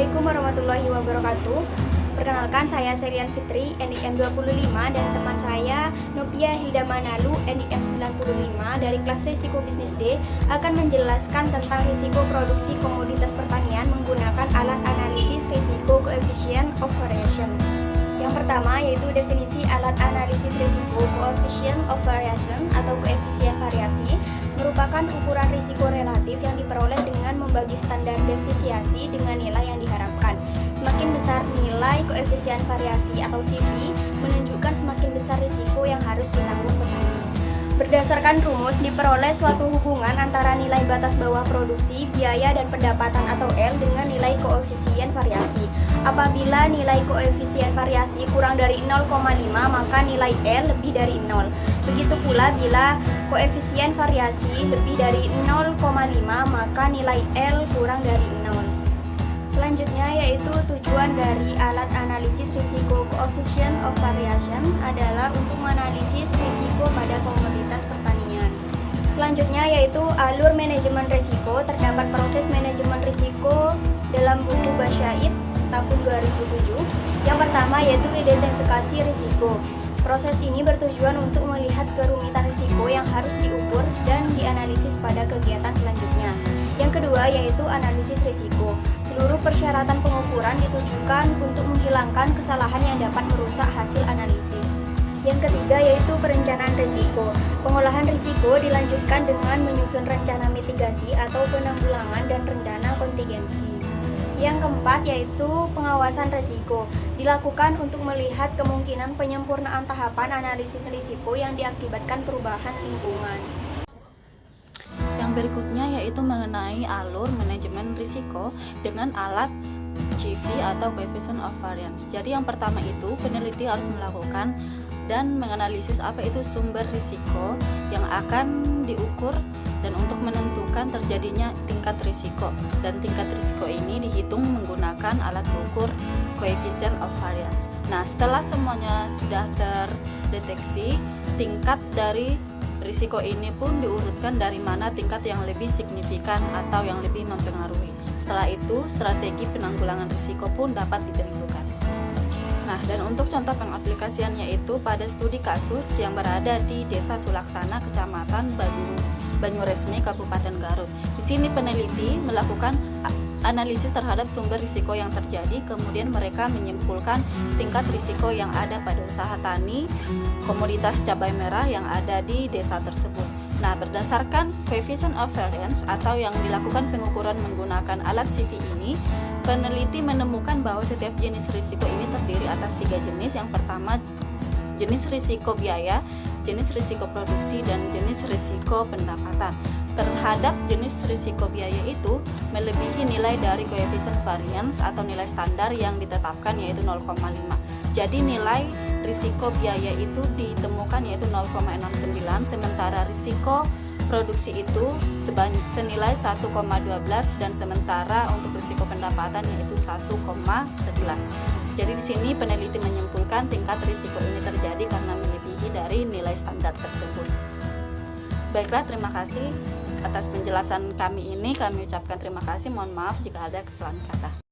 Assalamualaikum warahmatullahi wabarakatuh. Perkenalkan, saya Serian Fitri, NIM 25, dan teman saya Nopia Hilda Manalu, NIM 95 dari kelas Risiko Bisnis D akan menjelaskan tentang risiko produksi komoditas pertanian menggunakan alat analisis risiko coefficient of variation. Yang pertama yaitu definisi alat analisis risiko coefficient of variation atau koefisien variasi, merupakan ukuran risiko relatif yang diperoleh dengan membagi standar deviasi dengan nilai yang diharapkan. Semakin besar nilai koefisien variasi atau CV, menunjukkan semakin besar risiko yang harus ditanggung petani. Berdasarkan rumus, diperoleh suatu hubungan antara nilai batas bawah produksi, biaya, dan pendapatan atau L dengan nilai koefisien variasi. Apabila nilai koefisien variasi kurang dari 0,5, maka nilai L lebih dari 0. Begitu pula bila koefisien variasi lebih dari 0,5, maka nilai L kurang dari 0. Selanjutnya yaitu tujuan dari alat analisis risiko coefficient of variation adalah untuk menganalisis risiko pada komoditas pertanian. Selanjutnya yaitu alur manajemen risiko. Terdapat proses manajemen risiko dalam buku Basyait tahun 2007. Yang pertama yaitu identifikasi risiko. Proses ini bertujuan untuk melihat kerumitan risiko yang harus diukur dan dianalisis pada kegiatan selanjutnya. Yang kedua yaitu analisis risiko. Seluruh persyaratan pengukuran ditujukan untuk menghilangkan kesalahan yang dapat merusak hasil analisis. Yang ketiga yaitu perencanaan risiko. Pengolahan risiko dilanjutkan dengan menyusun rencana mitigasi atau penanggulangan dan rencana kontingensi. Yang keempat yaitu pengawasan risiko. Dilakukan untuk melihat kemungkinan penyempurnaan tahapan analisis risiko yang diakibatkan perubahan lingkungan. Yang berikutnya yaitu mengenai alur manajemen risiko dengan alat CV atau coefficient of variance. Jadi yang pertama itu peneliti harus melakukan dan menganalisis apa itu sumber risiko yang akan diukur dan untuk menentukan terjadinya tingkat risiko, dan tingkat risiko ini dihitung menggunakan alat ukur coefficient of variance. Nah, setelah semuanya sudah terdeteksi, tingkat dari risiko ini pun diurutkan dari mana tingkat yang lebih signifikan atau yang lebih mempengaruhi. Setelah itu, strategi penanggulangan risiko pun dapat ditentukan. Nah, dan untuk contoh pengaplikasiannya yaitu pada studi kasus yang berada di Desa Sulaksana, Kecamatan Banyuresmi, Kabupaten Garut. Di sini peneliti melakukan analisis terhadap sumber risiko yang terjadi, kemudian mereka menyimpulkan tingkat risiko yang ada pada usaha tani komoditas cabai merah yang ada di desa tersebut. Nah, berdasarkan coefficient of variance atau yang dilakukan pengukuran menggunakan alat CV ini, peneliti menemukan bahwa setiap jenis risiko ini terdiri atas 3 jenis. Yang pertama, jenis risiko biaya, jenis risiko produksi, dan jenis risiko pendapatan. Terhadap jenis risiko biaya itu melebihi nilai dari coefficient variance atau nilai standar yang ditetapkan yaitu 0,5. Jadi nilai risiko biaya itu ditemukan yaitu 0,69, sementara risiko produksi itu senilai 1,12 dan sementara untuk risiko pendapatan yaitu 1,11. Jadi di sini peneliti menyimpulkan tingkat risiko ini terjadi karena melebihi dari nilai standar tersebut. Baiklah, terima kasih atas penjelasan kami ini. Kami ucapkan terima kasih. Mohon maaf jika ada kesalahan kata.